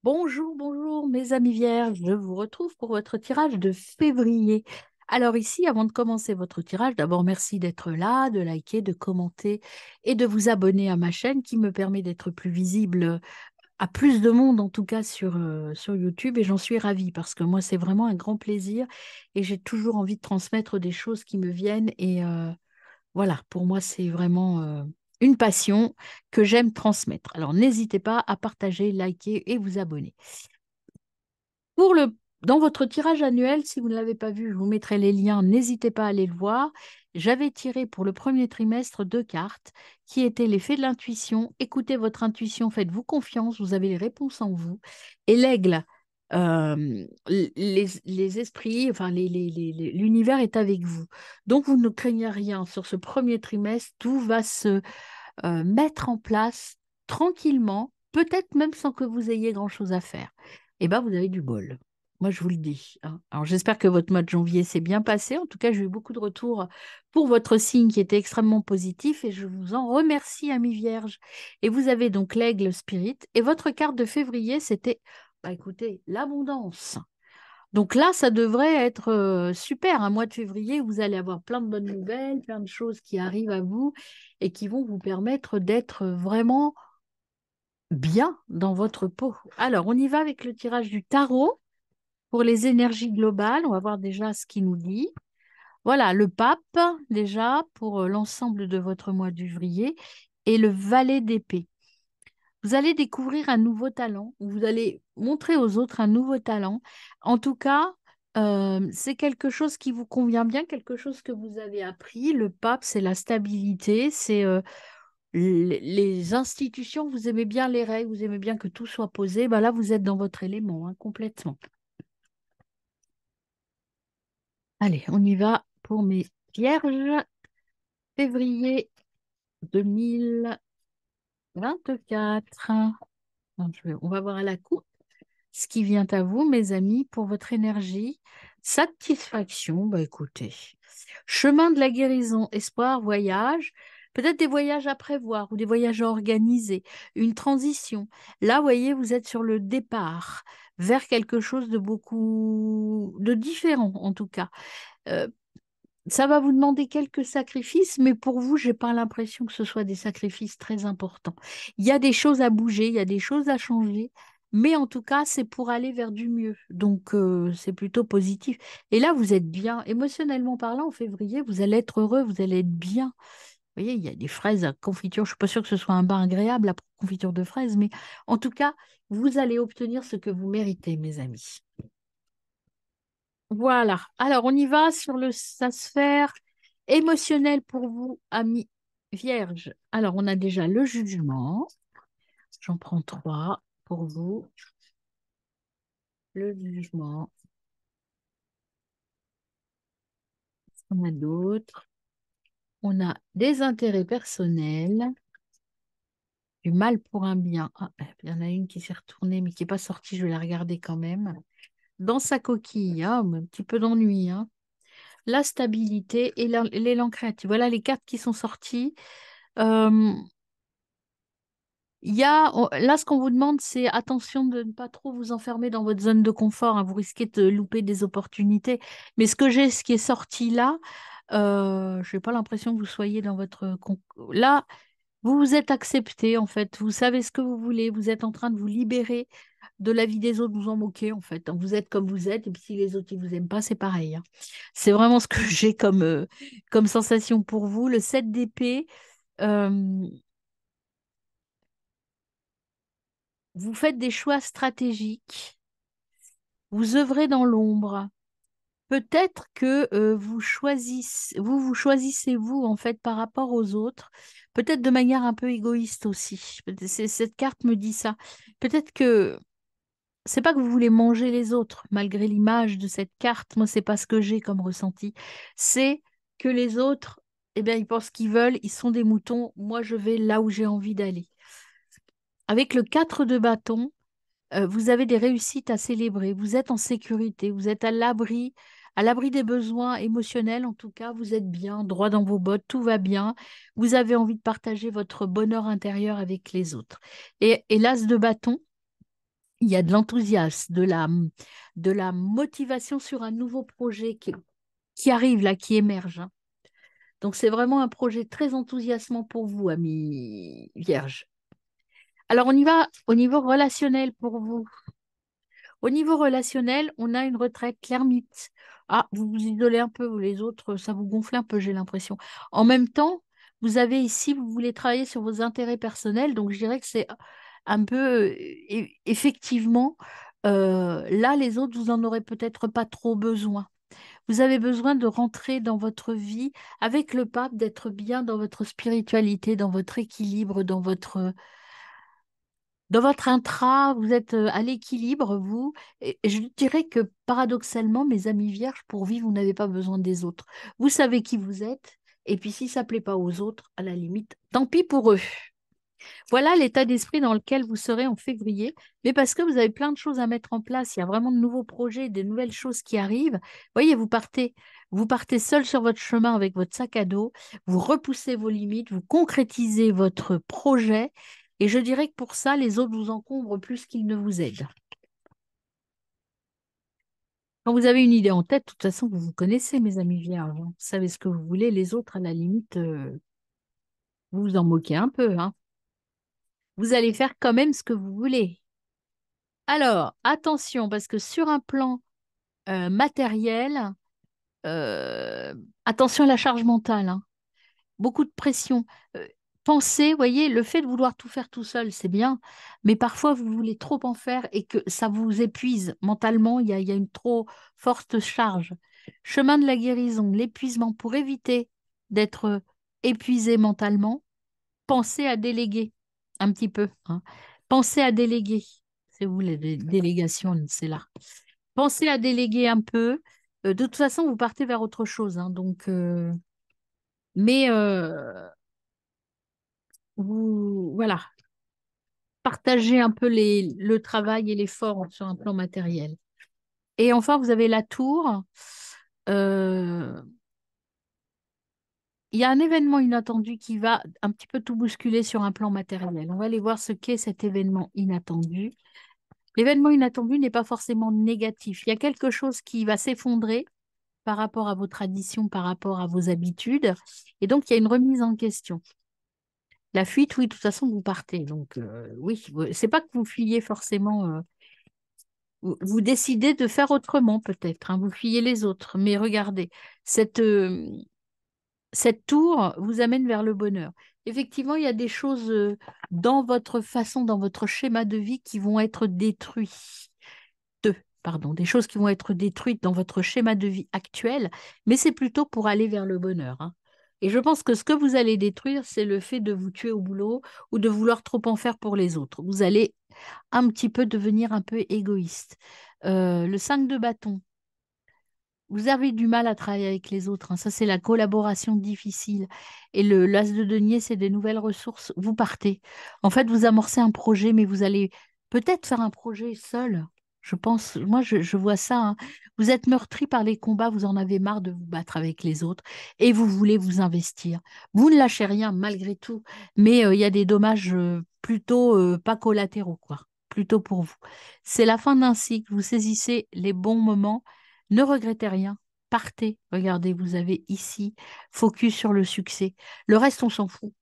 Bonjour, bonjour mes amis vierges, je vous retrouve pour votre tirage de février. Alors ici, avant de commencer votre tirage, d'abord merci d'être là, de liker, de commenter et de vous abonner à ma chaîne qui me permet d'être plus visible à plus de monde, en tout cas sur YouTube, et j'en suis ravie parce que moi, c'est vraiment un grand plaisir et j'ai toujours envie de transmettre des choses qui me viennent voilà, pour moi, c'est vraiment une passion que j'aime transmettre. Alors, n'hésitez pas à partager, liker et vous abonner. Pour le, Dans votre tirage annuel, si vous ne l'avez pas vu, je vous mettrai les liens, n'hésitez pas à aller le voir. J'avais tiré pour le premier trimestre deux cartes qui étaient l'effet de l'intuition. Écoutez votre intuition, faites-vous confiance, vous avez les réponses en vous. Et l'aigle, les esprits, enfin l'univers est avec vous. Donc vous ne craignez rien sur ce premier trimestre, tout va se mettre en place tranquillement, peut-être même sans que vous ayez grand-chose à faire. Eh bien, vous avez du bol. Moi, je vous le dis, hein. Alors, j'espère que votre mois de janvier s'est bien passé. En tout cas, j'ai eu beaucoup de retours pour votre signe qui était extrêmement positif et je vous en remercie, ami Vierge. Et vous avez donc l'aigle spirit. Et votre carte de février, c'était, bah, écoutez, l'abondance. Donc là, ça devrait être super. Un mois de février, vous allez avoir plein de bonnes nouvelles, plein de choses qui arrivent à vous et qui vont vous permettre d'être vraiment bien dans votre peau. Alors, on y va avec le tirage du tarot pour les énergies globales. On va voir déjà ce qu'il nous dit. Voilà, le pape, déjà, pour l'ensemble de votre mois de février, et le valet d'épée. Vous allez découvrir un nouveau talent, vous allez montrer aux autres un nouveau talent. En tout cas, c'est quelque chose qui vous convient bien, quelque chose que vous avez appris. Le pape, c'est la stabilité, c'est les institutions, vous aimez bien les règles, vous aimez bien que tout soit posé. Ben là, vous êtes dans votre élément, hein, complètement. Allez, on y va pour mes vierges. Février 2024. On va voir à la coupe ce qui vient à vous, mes amis, pour votre énergie. Satisfaction, bah écoutez. Chemin de la guérison, espoir, voyage. Peut-être des voyages à prévoir ou des voyages à organiser, une transition. Là, vous voyez, vous êtes sur le départ vers quelque chose de beaucoup de différent, en tout cas. Euh, Ça va vous demander quelques sacrifices, mais pour vous, j'ai pas l'impression que ce soit des sacrifices très importants. Il y a des choses à bouger, il y a des choses à changer, mais en tout cas, c'est pour aller vers du mieux. Donc, c'est plutôt positif. Et là, vous êtes bien, émotionnellement parlant, en février, vous allez être heureux, vous allez être bien. Vous voyez, il y a des fraises à confiture. Je suis pas sûre que ce soit un bain agréable, la confiture de fraises, mais en tout cas, vous allez obtenir ce que vous méritez, mes amis. Voilà. Alors, on y va sur sa sphère émotionnelle pour vous, amis vierges. Alors, on a déjà le jugement. J'en prends trois pour vous. Le jugement. On a d'autres. On a des intérêts personnels. Du mal pour un bien. Ah, il y en a une qui s'est retournée, mais qui n'est pas sortie. Je vais la regarder quand même. Dans sa coquille, ah, un petit peu d'ennui, hein. La stabilité et l'élan créatif. Voilà les cartes qui sont sorties. Euh, Là, ce qu'on vous demande, c'est attention de ne pas trop vous enfermer dans votre zone de confort, hein. Vous risquez de louper des opportunités. Mais ce qui est sorti là, je n'ai pas l'impression que vous soyez dans Là, vous vous êtes accepté, en fait. Vous savez ce que vous voulez. Vous êtes en train de vous libérer de la vie des autres, vous en moquer, en fait, hein. Vous êtes comme vous êtes. Et puis, si les autres ne vous aiment pas, c'est pareil, hein. C'est vraiment ce que j'ai comme sensation pour vous. Le 7 d'épée. euh, Vous faites des choix stratégiques, vous œuvrez dans l'ombre. Peut-être que vous choisissez vous en fait par rapport aux autres, peut-être de manière un peu égoïste aussi. Cette carte me dit ça. Peut-être que c'est pas que vous voulez manger les autres, malgré l'image de cette carte. Moi, c'est pas ce que j'ai comme ressenti. C'est que les autres, eh bien, ils pensent qu'ils veulent, ils sont des moutons. Moi, je vais là où j'ai envie d'aller. Avec le 4 de bâton. Vous avez des réussites à célébrer, vous êtes en sécurité, vous êtes à l'abri des besoins émotionnels, en tout cas, vous êtes bien, droit dans vos bottes, tout va bien, vous avez envie de partager votre bonheur intérieur avec les autres. Et l'as de bâton, il y a de l'enthousiasme, de la motivation sur un nouveau projet qui arrive là, qui émerge, hein. Donc, c'est vraiment un projet très enthousiasmant pour vous, amis vierges. Alors, on y va au niveau relationnel pour vous. Au niveau relationnel, on a une retraite l'ermite. Ah, vous vous isolez un peu, les autres, ça vous gonfle un peu, j'ai l'impression. En même temps, vous avez ici, vous voulez travailler sur vos intérêts personnels, donc je dirais que c'est un peu, effectivement, là, les autres, vous en aurez peut-être pas trop besoin. Vous avez besoin de rentrer dans votre vie avec le pape, d'être bien dans votre spiritualité, dans votre équilibre, dans votre intra, vous êtes à l'équilibre, vous. Et je dirais que paradoxalement, mes amis vierges, pour vivre, vous n'avez pas besoin des autres. Vous savez qui vous êtes. Et puis, si ça ne plaît pas aux autres, à la limite, tant pis pour eux. Voilà l'état d'esprit dans lequel vous serez en février. Mais parce que vous avez plein de choses à mettre en place, il y a vraiment de nouveaux projets, de nouvelles choses qui arrivent. Voyez, vous partez seul sur votre chemin avec votre sac à dos, vous repoussez vos limites, vous concrétisez votre projet. Et je dirais que pour ça, les autres vous encombrent plus qu'ils ne vous aident. Quand vous avez une idée en tête, de toute façon, vous vous connaissez, mes amis vierges, hein. Vous savez ce que vous voulez. Les autres, à la limite, vous vous en moquez un peu, hein. Vous allez faire quand même ce que vous voulez. Alors, attention, parce que sur un plan matériel, euh, attention à la charge mentale, hein. Beaucoup de pression. Euh, Pensez, voyez, le fait de vouloir tout faire tout seul, c'est bien, mais parfois vous voulez trop en faire et que ça vous épuise mentalement, il y a une trop forte charge. Chemin de la guérison, l'épuisement, pour éviter d'être épuisé mentalement, pensez à déléguer un petit peu, hein. Pensez à déléguer. C'est où les délégations, c'est là. Pensez à déléguer un peu. De toute façon, vous partez vers autre chose, hein, donc, mais voilà, partagez un peu le travail et l'effort sur un plan matériel. Et enfin, vous avez la tour. Euh, il y a un événement inattendu qui va un petit peu tout bousculer sur un plan matériel. On va aller voir ce qu'est cet événement inattendu. L'événement inattendu n'est pas forcément négatif. Il y a quelque chose qui va s'effondrer par rapport à vos traditions, par rapport à vos habitudes. Et donc, il y a une remise en question. La fuite, oui, de toute façon, vous partez. Donc, oui, c'est pas que vous fuyez forcément. Vous décidez de faire autrement, peut-être, hein, vous fuyez les autres. Mais regardez, cette, euh, cette tour vous amène vers le bonheur. Effectivement, il y a des choses dans votre façon, dans votre schéma de vie qui vont être détruites. Pardon, des choses qui vont être détruites dans votre schéma de vie actuel, mais c'est plutôt pour aller vers le bonheur, hein. Et je pense que ce que vous allez détruire, c'est le fait de vous tuer au boulot ou de vouloir trop en faire pour les autres. Vous allez un petit peu devenir un peu égoïste. Le 5 de bâton, vous avez du mal à travailler avec les autres, hein. Ça, c'est la collaboration difficile. Et l'as de denier, c'est des nouvelles ressources. Vous partez. En fait, vous amorcez un projet, mais vous allez peut-être faire un projet seul. Je pense, moi, je vois ça, hein. Vous êtes meurtri par les combats, vous en avez marre de vous battre avec les autres et vous voulez vous investir. Vous ne lâchez rien malgré tout, mais il y a des dommages plutôt pas collatéraux, quoi. Plutôt pour vous. C'est la fin d'un cycle. Vous saisissez les bons moments. Ne regrettez rien. Partez. Regardez, vous avez ici, focus sur le succès. Le reste, on s'en fout.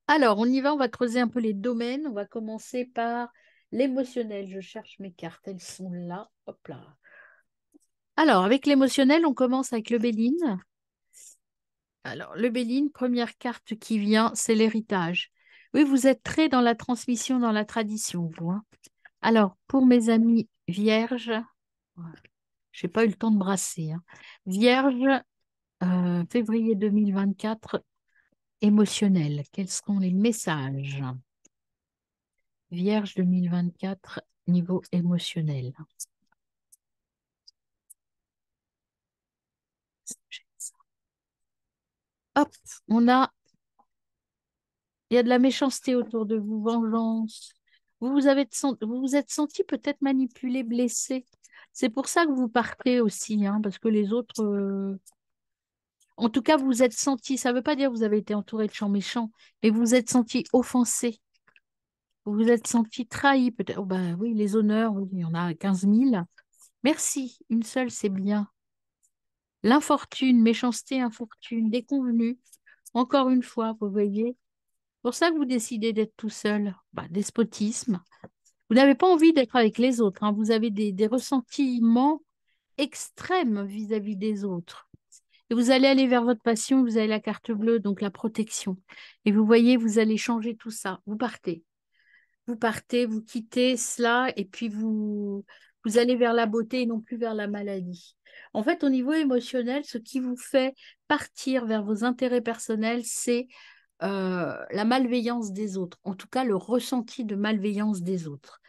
Alors, on y va, on va creuser un peu les domaines. On va commencer par l'émotionnel. Je cherche mes cartes, elles sont là. Hop là. Alors, avec l'émotionnel, on commence avec le Béline. Alors, le Béline, première carte qui vient, c'est l'héritage. Oui, vous êtes très dans la transmission, dans la tradition, vous, hein. Alors, pour mes amis vierges, je n'ai pas eu le temps de brasser, hein. Vierge, février 2024, émotionnel. Quels seront les messages? Vierge 2024, niveau émotionnel. Hop, il y a de la méchanceté autour de vous, vengeance. Vous vous êtes senti peut-être manipulé, blessé. C'est pour ça que vous partez aussi, hein, parce que les autres, en tout cas, vous vous êtes senti, ça ne veut pas dire que vous avez été entouré de gens méchants, mais vous vous êtes senti offensé. Vous vous êtes senti trahi, peut-être. Oh, ben oui, les honneurs, oui, il y en a 15 000. Merci, une seule, c'est bien. L'infortune, méchanceté, infortune, déconvenue. Encore une fois, vous voyez. Pour ça que vous décidez d'être tout seul. Bah, despotisme. Vous n'avez pas envie d'être avec les autres, hein. Vous avez des ressentiments extrêmes vis-à-vis des autres. Et vous allez aller vers votre passion, vous avez la carte bleue, donc la protection. Et vous voyez, vous allez changer tout ça. Vous partez. Vous partez, vous quittez cela, et puis vous allez vers la beauté et non plus vers la maladie. En fait, au niveau émotionnel, ce qui vous fait partir vers vos intérêts personnels, c'est la malveillance des autres, en tout cas le ressenti de malveillance des autres.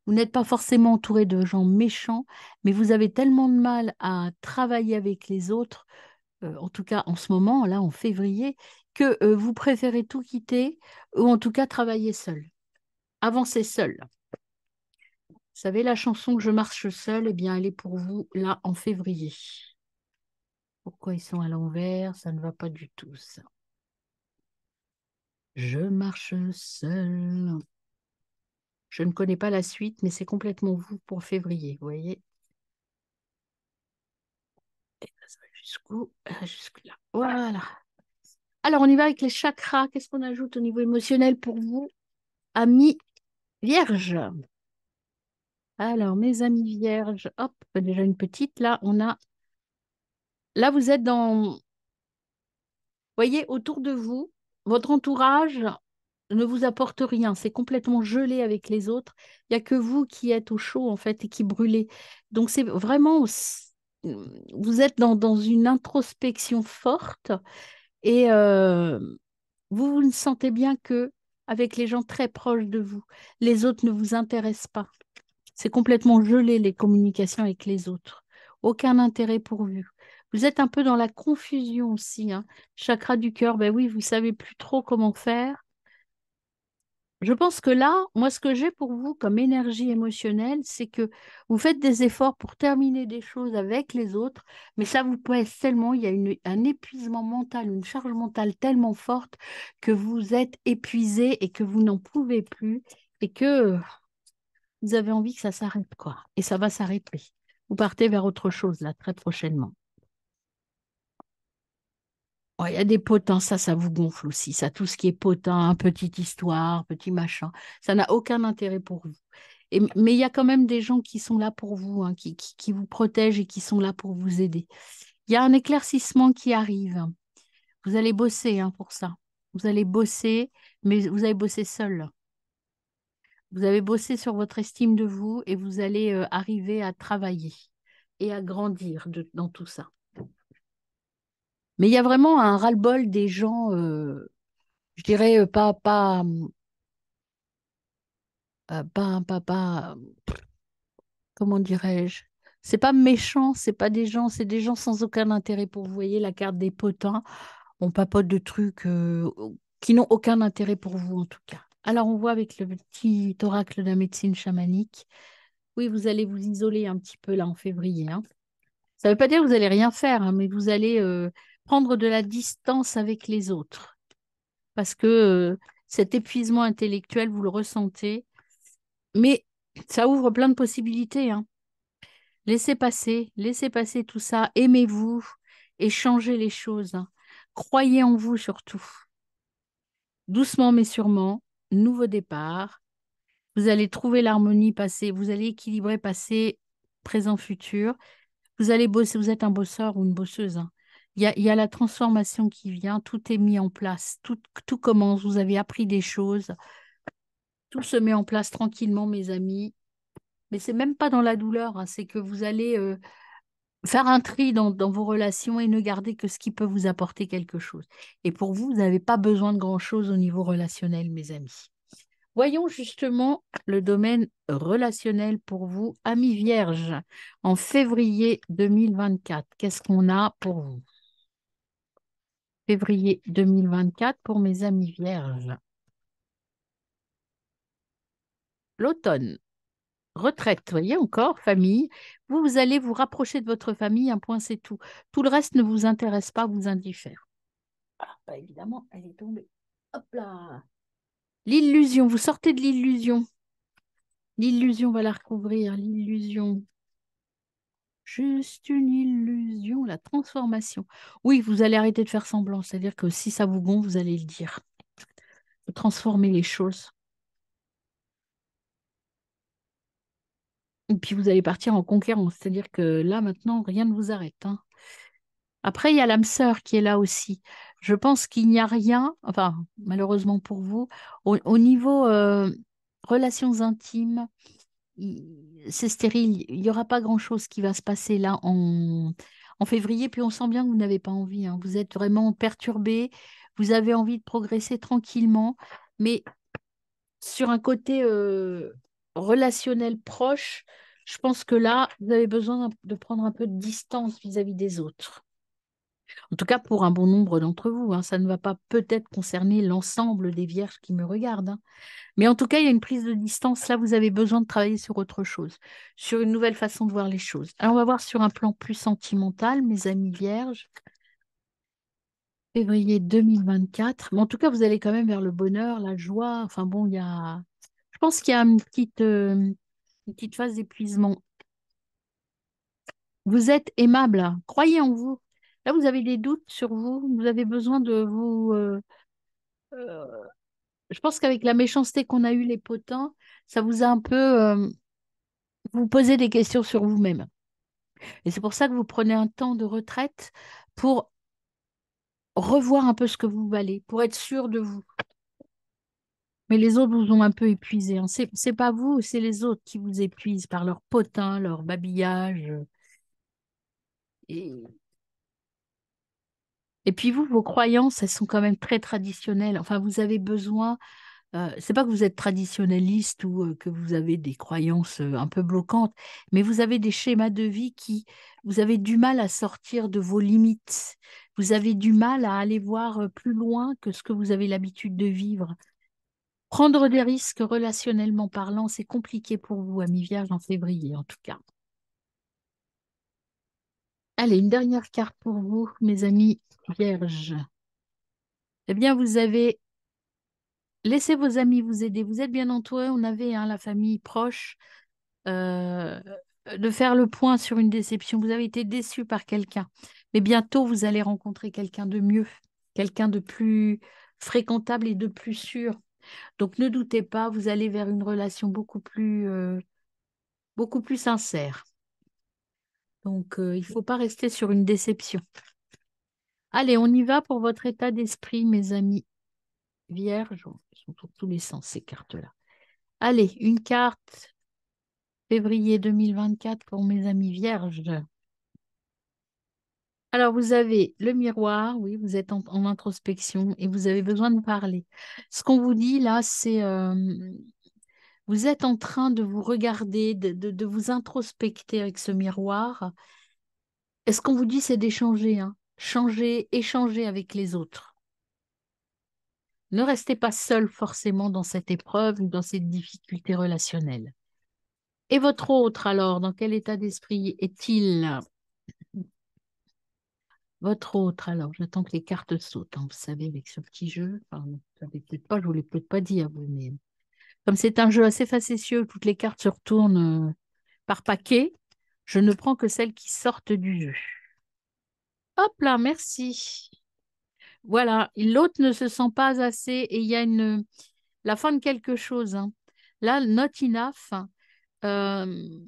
Vous n'êtes pas forcément entouré de gens méchants, mais vous avez tellement de mal à travailler avec les autres, en tout cas en ce moment, là en février, que vous préférez tout quitter ou en tout cas travailler seul, avancer seul. Vous savez, la chanson Je marche seul, eh bien, elle est pour vous là en février. Pourquoi ils sont à l'envers? Ça ne va pas du tout, ça. Je marche seul. Je ne connais pas la suite, mais c'est complètement vous pour février, vous voyez. Et ça va jusqu'où? Jusque là. Voilà. Alors, on y va avec les chakras. Qu'est-ce qu'on ajoute au niveau émotionnel pour vous, amis vierges? Alors, mes amis vierges, hop, déjà une petite. Là, on a. Là, vous êtes dans. Voyez, autour de vous, votre entourage ne vous apporte rien. C'est complètement gelé avec les autres. Il n'y a que vous qui êtes au chaud, en fait, et qui brûlez. Donc, c'est vraiment, vous êtes dans une introspection forte et vous ne sentez bien que avec les gens très proches de vous. Les autres ne vous intéressent pas. C'est complètement gelé, les communications avec les autres. Aucun intérêt pour vous. Vous êtes un peu dans la confusion aussi, hein. Chakra du cœur, ben oui, vous savez plus trop comment faire. Je pense que là, moi, ce que j'ai pour vous comme énergie émotionnelle, c'est que vous faites des efforts pour terminer des choses avec les autres, mais ça vous pèse tellement, il y a un épuisement mental, une charge mentale tellement forte que vous êtes épuisé et que vous n'en pouvez plus et que vous avez envie que ça s'arrête, quoi. Et ça va s'arrêter. Vous partez vers autre chose, là, très prochainement. Oh, il y a des potins, ça vous gonfle aussi. Ça, tout ce qui est potin, petite histoire, petit machin, ça n'a aucun intérêt pour vous. Mais il y a quand même des gens qui sont là pour vous, hein, qui vous protègent et qui sont là pour vous aider. Il y a un éclaircissement qui arrive. Vous allez bosser, hein, pour ça. Vous allez bosser, mais vous allez bosser seul. Vous avez bossé sur votre estime de vous et vous allez arriver à travailler et à grandir dans tout ça. Mais il y a vraiment un ras-le-bol des gens, je dirais pas, comment dirais-je? C'est pas méchant, c'est pas des gens, c'est des gens sans aucun intérêt pour vous. Voyez la carte des potins, on papote de trucs qui n'ont aucun intérêt pour vous en tout cas. Alors on voit avec le petit oracle de la médecine chamanique, oui, vous allez vous isoler un petit peu là en février, hein. Ça ne veut pas dire que vous allez rien faire, hein, mais vous allez prendre de la distance avec les autres parce que cet épuisement intellectuel, vous le ressentez, mais ça ouvre plein de possibilités, hein. Laissez passer tout ça, aimez-vous et changez les choses, hein. Croyez en vous surtout. Doucement mais sûrement, nouveau départ. Vous allez trouver l'harmonie passé, vous allez équilibrer passé, présent, futur. Vous allez bosser, vous êtes un bosseur ou une bosseuse, hein. Il y a la transformation qui vient, tout est mis en place, tout commence, vous avez appris des choses, tout se met en place tranquillement, mes amis. Mais c'est même pas dans la douleur, hein, c'est que vous allez faire un tri dans vos relations et ne garder que ce qui peut vous apporter quelque chose. Et pour vous, vous n'avez pas besoin de grand-chose au niveau relationnel, mes amis. Voyons justement le domaine relationnel pour vous, amis vierges, en février 2024. Qu'est-ce qu'on a pour vous? Février 2024 pour mes amis vierges. L'automne, retraite, voyez encore, famille. Vous allez vous rapprocher de votre famille, un point c'est tout. Tout le reste ne vous intéresse pas, vous indiffère. Ah, bah évidemment, elle est tombée. Hop là. L'illusion, vous sortez de l'illusion. L'illusion va la recouvrir, l'illusion. Juste une illusion, la transformation. Oui, vous allez arrêter de faire semblant, c'est-à-dire que si ça vous gonfle, vous allez le dire. Vous transformez les choses. Et puis vous allez partir en conquérant, c'est-à-dire que là, maintenant, rien ne vous arrête, hein. Après, il y a l'âme sœur qui est là aussi. Je pense qu'il n'y a rien, enfin, malheureusement pour vous, au niveau relations intimes, c'est stérile. Il n'y aura pas grand-chose qui va se passer là en février. Puis on sent bien que vous n'avez pas envie, hein. Vous êtes vraiment perturbé. Vous avez envie de progresser tranquillement. Mais sur un côté relationnel proche, je pense que là, vous avez besoin de prendre un peu de distance vis-à-vis des autres. En tout cas, pour un bon nombre d'entre vous, hein. Ça ne va pas peut-être concerner l'ensemble des vierges qui me regardent, hein. Mais en tout cas, il y a une prise de distance. Là, vous avez besoin de travailler sur autre chose, sur une nouvelle façon de voir les choses. Alors, on va voir sur un plan plus sentimental, mes amis vierges, février 2024. Mais en tout cas, vous allez quand même vers le bonheur, la joie. Enfin bon, je pense qu'il y a une petite phase d'épuisement. Vous êtes aimable, hein. Croyez en vous. Là, vous avez des doutes sur vous. Vous avez besoin de vous. Euh, je pense qu'avec la méchanceté qu'on a eue, les potins, ça vous a un peu. Vous posez des questions sur vous-même. Et c'est pour ça que vous prenez un temps de retraite pour revoir un peu ce que vous valez, pour être sûr de vous. Mais les autres vous ont un peu épuisé, hein. C'est pas vous, c'est les autres qui vous épuisent par leur potin, leur babillage. Et, et puis vous, vos croyances, elles sont quand même très traditionnelles. Enfin, vous avez besoin. C'est pas que vous êtes traditionnaliste ou que vous avez des croyances un peu bloquantes, mais vous avez des schémas de vie vous avez du mal à sortir de vos limites. Vous avez du mal à aller voir plus loin que ce que vous avez l'habitude de vivre. Prendre des risques relationnellement parlant, c'est compliqué pour vous, amis vierges, en février, en tout cas. Allez, une dernière carte pour vous, mes amis vierges. Eh bien, vous avez laissé vos amis vous aider. Vous êtes bien entouré. On avait, hein, la famille proche. euh, de faire le point sur une déception. Vous avez été déçu par quelqu'un, mais bientôt vous allez rencontrer quelqu'un de mieux, quelqu'un de plus fréquentable et de plus sûr. Donc ne doutez pas, vous allez vers une relation beaucoup plus sincère. Donc il ne faut pas rester sur une déception. Allez, on y va pour votre état d'esprit, mes amis vierges. Ils sont dans tous les sens, ces cartes-là. Allez, une carte février 2024 pour mes amis vierges. Alors, vous avez le miroir, oui, vous êtes en introspection et vous avez besoin de parler. Ce qu'on vous dit là, c'est vous êtes en train de vous regarder, de vous introspecter avec ce miroir. Et ce qu'on vous dit, c'est d'échanger, hein. Changer, échanger avec les autres. Ne restez pas seul forcément dans cette épreuve ou dans cette difficulté relationnelle. Et votre autre, alors, dans quel état d'esprit est-il? Votre autre, alors, j'attends que les cartes sautent, hein, vous savez, avec ce petit jeu. Enfin, vous savez peut-être pas, je vous l'ai peut-être pas dit à vous, mais comme c'est un jeu assez facétieux, toutes les cartes se retournent par paquet, je ne prends que celles qui sortent du jeu. Hop là, merci. Voilà, l'autre ne se sent pas assez et il y a la fin de quelque chose, hein. Là, not enough. euh,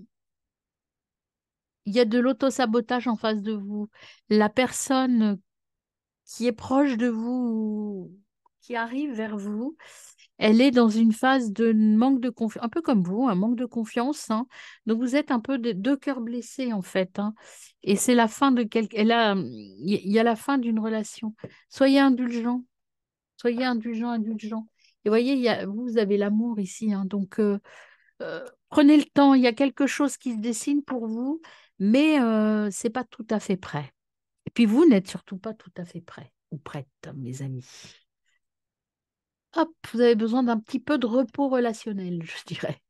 il y a de l'auto-sabotage en face de vous. La personne qui est proche de vous, qui arrive vers vous, elle est dans une phase de manque de confiance, un peu comme vous, un manque de confiance, hein. Donc vous êtes un peu deux cœurs blessés en fait, hein. Et c'est la fin de il y a la fin d'une relation. Soyez indulgents, soyez indulgents, indulgents. Et voyez, vous avez l'amour ici, hein. Donc prenez le temps. Il y a quelque chose qui se dessine pour vous, mais c'est pas tout à fait prêt. Et puis vous n'êtes surtout pas tout à fait prêt ou prête, mes amis. Hop, vous avez besoin d'un petit peu de repos relationnel, je dirais.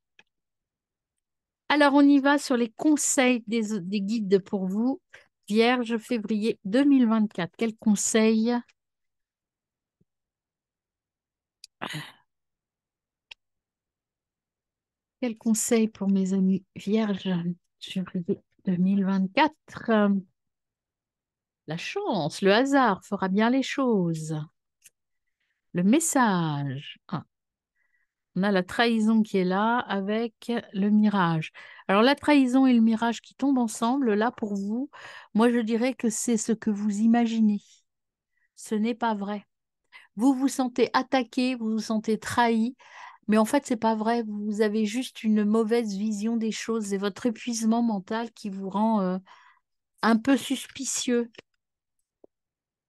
Alors, on y va sur les conseils des guides pour vous. Vierge, février 2024. Quels conseils? Quel conseil pour mes amis vierges sur 2024? La chance, le hasard fera bien les choses. Le message. Ah, on a la trahison qui est là avec le mirage. Alors la trahison et le mirage qui tombent ensemble, là pour vous, moi je dirais que c'est ce que vous imaginez. Ce n'est pas vrai. Vous vous sentez attaqué, vous vous sentez trahi, mais en fait, c'est pas vrai. Vous avez juste une mauvaise vision des choses et votre épuisement mental qui vous rend un peu suspicieux.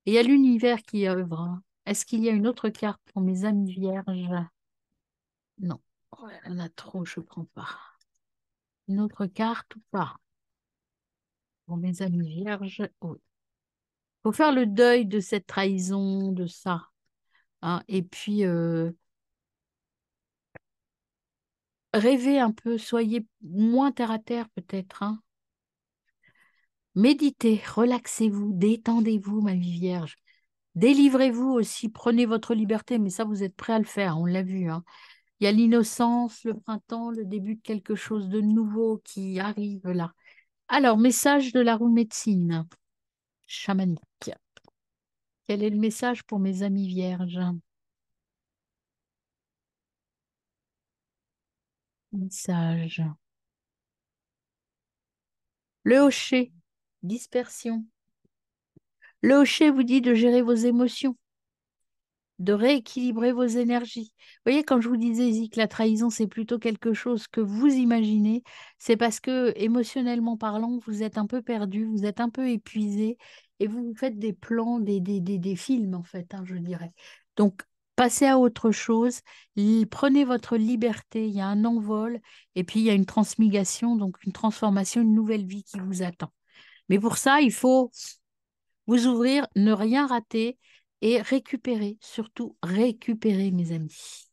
Et il y a l'univers qui œuvre, hein. Est-ce qu'il y a une autre carte pour mes amis vierges? Non. Ouais, il y en a trop, je ne prends pas. Une autre carte ou pas? Pour mes amis vierges, oui. Il faut faire le deuil de cette trahison, de ça, hein. Et puis, rêvez un peu, soyez moins terre à terre peut-être, hein. Méditez, relaxez-vous, détendez-vous, ma vie vierge. Délivrez-vous aussi, prenez votre liberté, mais ça, vous êtes prêt à le faire, on l'a vu, hein. Il y a l'innocence, le printemps, le début de quelque chose de nouveau qui arrive là. Alors, message de la roue médecine chamanique. Quel est le message pour mes amis vierges? Message. Le hocher, dispersion. Le hocher vous dit de gérer vos émotions, de rééquilibrer vos énergies. Vous voyez, quand je vous disais, Zik, la trahison, c'est plutôt quelque chose que vous imaginez, c'est parce que, émotionnellement parlant, vous êtes un peu perdu, vous êtes un peu épuisé et vous vous faites des plans, des films, en fait, hein, je dirais. Donc, passez à autre chose, prenez votre liberté, il y a un envol et puis il y a une transmigration, donc une transformation, une nouvelle vie qui vous attend. Mais pour ça, il faut vous ouvrir, ne rien rater et récupérer, surtout récupérer, mes amis.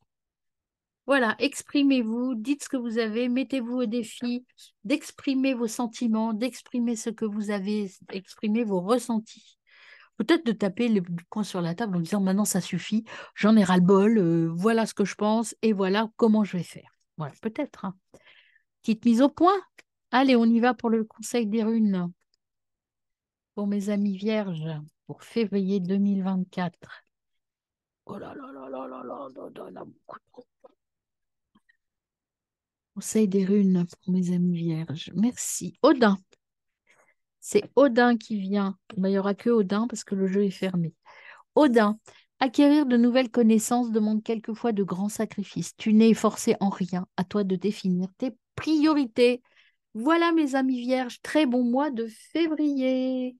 Voilà, exprimez-vous, dites ce que vous avez, mettez-vous au défi d'exprimer vos sentiments, d'exprimer ce que vous avez, exprimer vos ressentis. Peut-être de taper le poing sur la table en disant maintenant ça suffit, j'en ai ras-le-bol, voilà ce que je pense et voilà comment je vais faire. Voilà, peut-être, hein. Petite mise au point. Allez, on y va pour le conseil des runes pour mes amis vierges pour février 2024. Oh là là là là là là là là là, beaucoup trop. Conseil des runes pour mes amis vierges. Merci. Odin. C'est Odin qui vient. Mais il n'y aura que Odin parce que le jeu est fermé. Odin. Acquérir de nouvelles connaissances demande quelquefois de grands sacrifices. Tu n'es forcé en rien. À toi de définir tes priorités. Voilà mes amis vierges. Très bon mois de février.